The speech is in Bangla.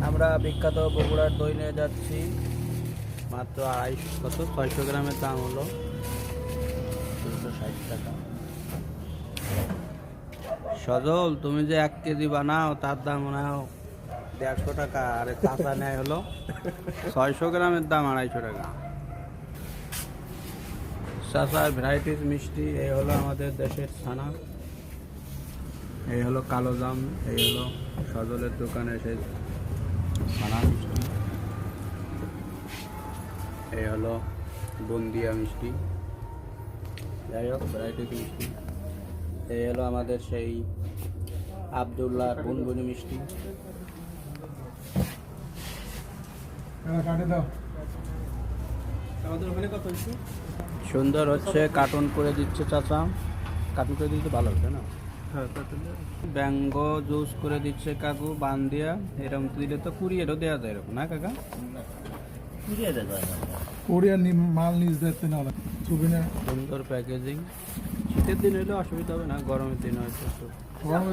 আমরা বিখ্যাত বগুড়ার দই নিয়ে যাচ্ছি। মাত্র 600 গ্রামের দাম হলো 260 টাকা। সজল, তুমি যে 1 কেজি বানাও তার দাম মনে হয় 150 টাকা, আর কাঁচা নেয় হলো 600 গ্রামের দাম 250 টাকা। চাচার ভ্যারাইটিস মিষ্টি, এই হলো আমাদের দেশের ছানা, এই হলো কালো জাম, এই হলো সজলের দোকানে সেই ছানা মিষ্টি, এই হলো বুন্দিয়া মিষ্টি, যাই হোক ভ্যারাইটিস মিষ্টি। এই হলো আমাদের সেই আব্দুল্লাহ বুনবুনি মিষ্টি। সুন্দর হচ্ছে, কার্টুন করে দিচ্ছে চাচা, কার্টুন করে দিচ্ছে ভালো হচ্ছে না। ব্যাঙ্গো জুস করে দিচ্ছে কাকু বান দিয়া, এরকম দিলে তো কুড়িয়েরও দেওয়া যায় এরকম না কাকা? কোরিয়ার মাল নিজ দেখতে না ছবি না। সুন্দর প্যাকেজিং, শীতের দিন হইলে অসুবিধা হবে না, গরমের দিন হয়তো